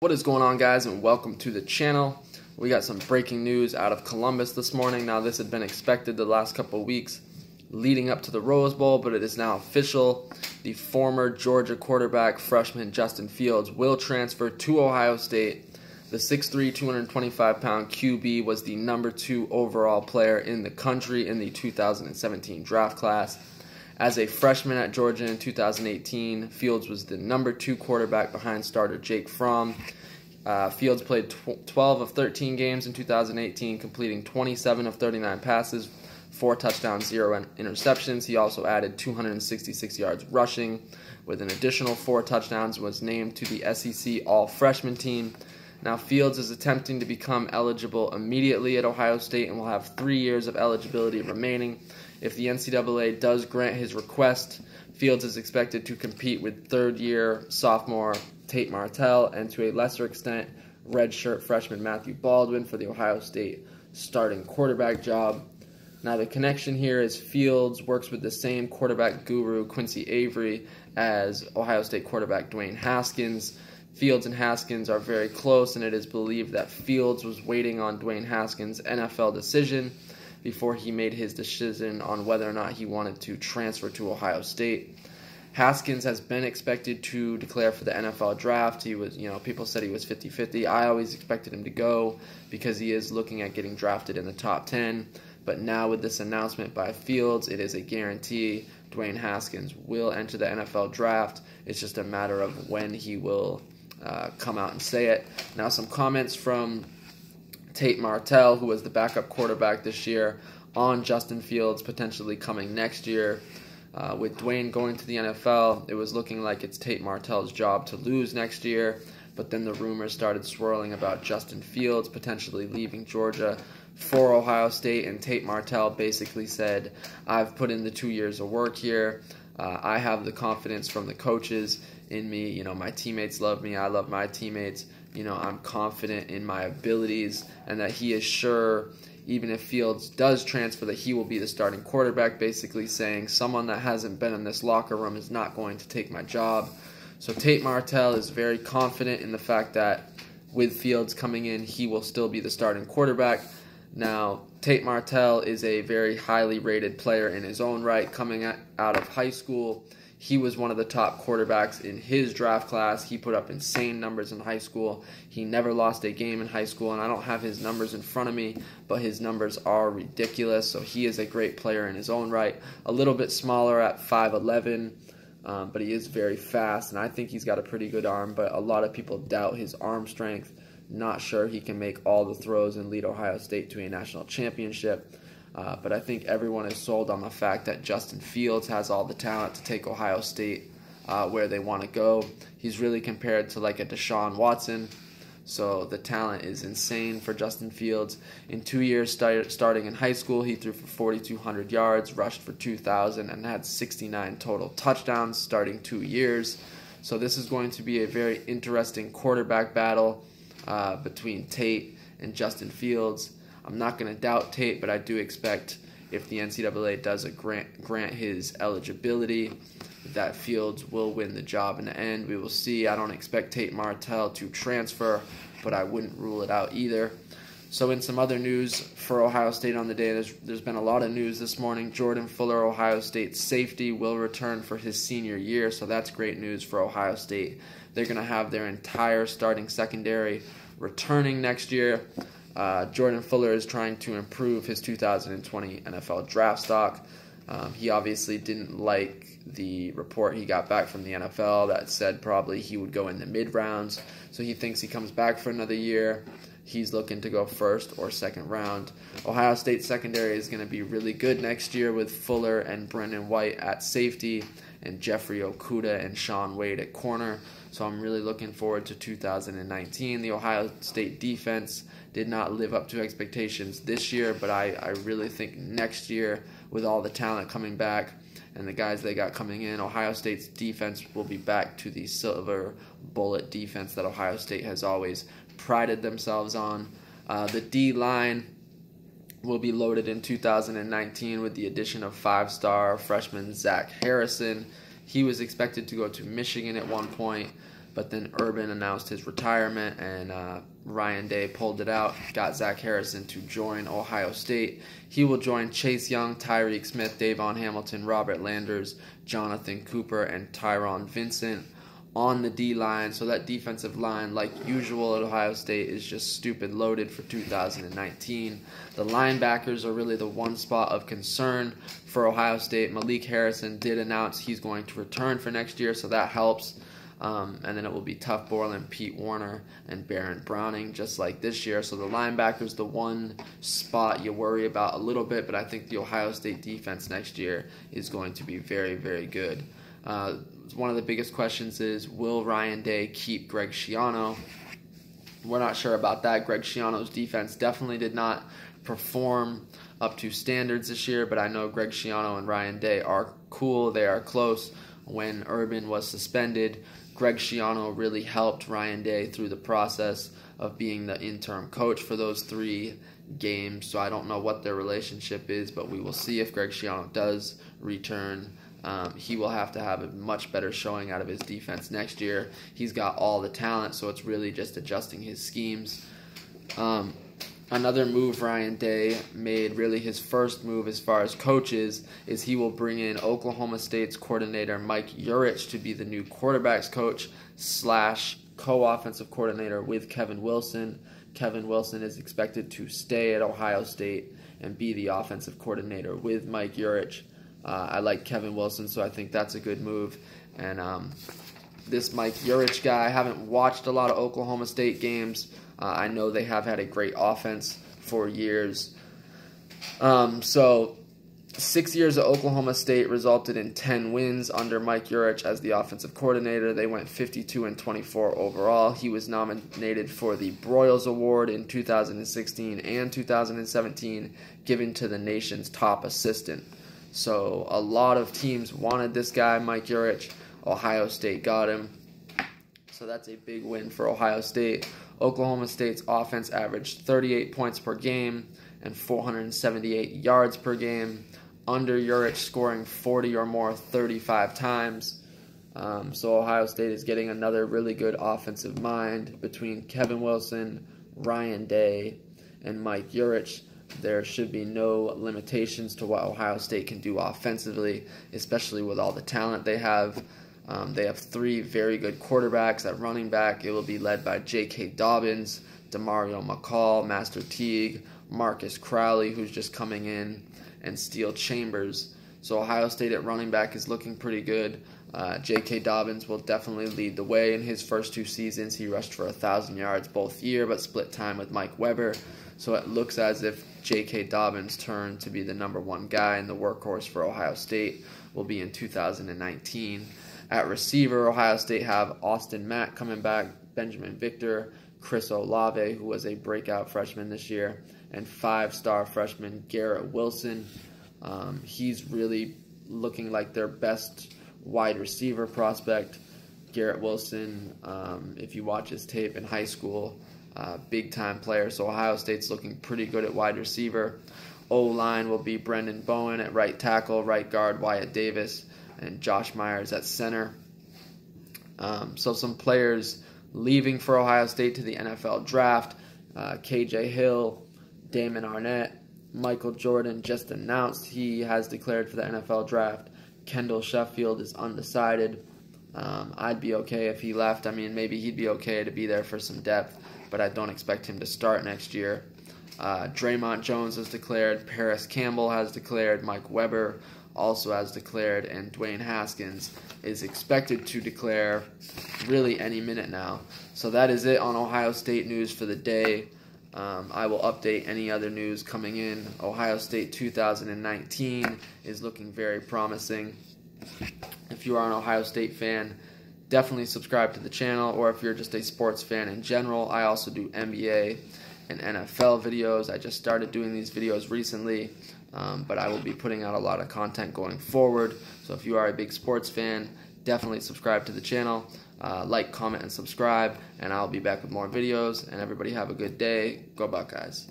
What is going on, guys, and welcome to the channel. We got some breaking news out of Columbus this morning. Now, this had been expected the last couple of weeks leading up to the Rose Bowl, but it is now official. The former Georgia quarterback freshman Justin Fields will transfer to Ohio State. The 6'3", 225-pound QB was the number 2 overall player in the country in the 2017 draft class. As a freshman at Georgia in 2018, Fields was the number 2 quarterback behind starter Jake Fromm. Fields played 12 of 13 games in 2018, completing 27 of 39 passes, 4 touchdowns, 0 interceptions. He also added 266 yards rushing, with an additional 4 touchdowns, was named to the SEC All-Freshman team. Now, Fields is attempting to become eligible immediately at Ohio State and will have 3 years of eligibility remaining. If the NCAA does grant his request, Fields is expected to compete with third-year sophomore Tate Martell and, to a lesser extent, redshirt freshman Matthew Baldwin for the Ohio State starting quarterback job. Now, the connection here is Fields works with the same quarterback guru, Quincy Avery, as Ohio State quarterback Dwayne Haskins. Fields and Haskins are very close, and it is believed that Fields was waiting on Dwayne Haskins' NFL decision before he made his decision on whether or not he wanted to transfer to Ohio State. Haskins has been expected to declare for the NFL draft. He was, people said he was 50-50. I always expected him to go because he is looking at getting drafted in the top 10. But now with this announcement by Fields, it is a guarantee Dwayne Haskins will enter the NFL draft. It's just a matter of when he will come out and say it. Now, some comments from Tate Martell, who was the backup quarterback this year, on Justin Fields potentially coming next year. With Dwayne going to the NFL, it was looking like it's Tate Martell's job to lose next year, but then the rumors started swirling about Justin Fields potentially leaving Georgia for Ohio State, and Tate Martell basically said, I've put in the 2 years of work here. I have the confidence from the coaches in me. My teammates love me. I love my teammates. I'm confident in my abilities, and that he is sure, even if Fields does transfer, that he will be the starting quarterback, basically saying someone that hasn't been in this locker room is not going to take my job. So Tate Martell is very confident in the fact that with Fields coming in, he will still be the starting quarterback. Now, Tate Martell is a very highly rated player in his own right. Coming out of high school, he was one of the top quarterbacks in his draft class. He put up insane numbers in high school. He never lost a game in high school, and I don't have his numbers in front of me, but his numbers are ridiculous. So he is a great player in his own right. A little bit smaller at 5'11", but he is very fast, and I think he's got a pretty good arm, but a lot of people doubt his arm strength. Not sure he can make all the throws and lead Ohio State to a national championship. But I think everyone is sold on the fact that Justin Fields has all the talent to take Ohio State where they want to go. He's really compared to like a Deshaun Watson. So the talent is insane for Justin Fields. In 2 years starting in high school, he threw for 4,200 yards, rushed for 2,000, and had 69 total touchdowns starting 2 years. So this is going to be a very interesting quarterback battle between Tate and Justin Fields. I'm not going to doubt Tate, but I do expect if the NCAA does grant his eligibility, that Fields will win the job in the end. We will see. I don't expect Tate Martell to transfer, but I wouldn't rule it out either. So in some other news for Ohio State on the day, there's been a lot of news this morning. Jordan Fuller, Ohio State safety, will return for his senior year, so that's great news for Ohio State. They're going to have their entire starting secondary returning next year. Jordan Fuller is trying to improve his 2020 NFL draft stock. He obviously didn't like the report he got back from the NFL that said probably he would go in the mid-rounds. So he thinks he comes back for another year. He's looking to go first or second round. Ohio State secondary is going to be really good next year with Fuller and Brendan White at safety and Jeffrey Okudah and Sean Wade at corner. So I'm really looking forward to 2019. The Ohio State defense did not live up to expectations this year, but I really think next year, with all the talent coming back and the guys they got coming in, Ohio State's defense will be back to the silver bullet defense that Ohio State has always prided themselves on. The D-line will be loaded in 2019 with the addition of 5-star freshman Zach Harrison. He was expected to go to Michigan at one point, but then Urban announced his retirement, and Ryan Day pulled it out, got Zach Harrison to join Ohio State. He will join Chase Young, Tyreek Smith, Davon Hamilton, Robert Landers, Jonathan Cooper, and Tyron Vincent on the D-line. So that defensive line, like usual at Ohio State, is just stupid loaded for 2019. The linebackers are really the one spot of concern for Ohio State. Malik Harrison did announce he's going to return for next year, so that helps. And then it will be Tuf Borland, Pete Warner, and Baron Browning, just like this year. So the linebackers, the one spot you worry about a little bit, but I think the Ohio State defense next year is going to be very, very good. One of the biggest questions is, will Ryan Day keep Greg Schiano? We're not sure about that. Greg Schiano's defense definitely did not perform up to standards this year, but I know Greg Schiano and Ryan Day are cool. They are close. When Urban was suspended, Greg Schiano really helped Ryan Day through the process of being the interim coach for those 3 games. So I don't know what their relationship is, but we will see if Greg Schiano does return. He will have to have a much better showing out of his defense next year. He's got all the talent, so it's really just adjusting his schemes. Another move Ryan Day made, really his first move as far as coaches, is he will bring in Oklahoma State's coordinator Mike Yurich to be the new quarterbacks coach / co-offensive coordinator with Kevin Wilson. Kevin Wilson is expected to stay at Ohio State and be the offensive coordinator with Mike Yurich. I like Kevin Wilson, so I think that's a good move. And this Mike Yurich guy, I haven't watched a lot of Oklahoma State games. I know they have had a great offense for years. So 6 years at Oklahoma State resulted in 10 wins under Mike Yurich as the offensive coordinator. They went 52-24 overall. He was nominated for the Broyles Award in 2016 and 2017, given to the nation's top assistant. So a lot of teams wanted this guy, Mike Yurich. Ohio State got him. So that's a big win for Ohio State. Oklahoma State's offense averaged 38 points per game and 478 yards per game, under Yurich scoring 40 or more 35 times. So Ohio State is getting another really good offensive mind between Kevin Wilson, Ryan Day, and Mike Yurich. There should be no limitations to what Ohio State can do offensively, especially with all the talent they have. They have 3 very good quarterbacks. At running back, it will be led by J.K. Dobbins, Demario McCall, Master Teague, Marcus Crowley, who's just coming in, and Steele Chambers. So Ohio State at running back is looking pretty good. J.K. Dobbins will definitely lead the way. In his first 2 seasons, he rushed for 1,000 yards both year, but split time with Mike Weber. So it looks as if J.K. Dobbins' turn to be the #1 guy and the workhorse for Ohio State will be in 2019. At receiver, Ohio State have Austin Mack coming back, Benjamin Victor, Chris Olave, who was a breakout freshman this year, and 5-star freshman Garrett Wilson. He's really looking like their best wide receiver prospect. Garrett Wilson, if you watch his tape in high school, big-time player. So Ohio State's looking pretty good at wide receiver. O-line will be Brendan Bowen at right tackle, right guard Wyatt Davis, and Josh Myers at center. So some players leaving for Ohio State to the NFL draft. KJ Hill, Damon Arnett, Michael Jordan just announced he has declared for the NFL draft. Kendall Sheffield is undecided. I'd be okay if he left. I mean, maybe he'd be okay to be there for some depth, but I don't expect him to start next year. Draymond Jones has declared. Paris Campbell has declared. Mike Weber also has declared, and Dwayne Haskins is expected to declare really any minute now. So that is it on Ohio State news for the day. I will update any other news coming in. Ohio State 2019 is looking very promising. If you are an Ohio State fan, definitely subscribe to the channel, or if you're just a sports fan in general, I also do NBA and NFL videos. I just started doing these videos recently, but I will be putting out a lot of content going forward. So if you are a big sports fan, definitely subscribe to the channel. Like, comment, and subscribe, and I'll be back with more videos. And everybody have a good day. Go Buckeyes.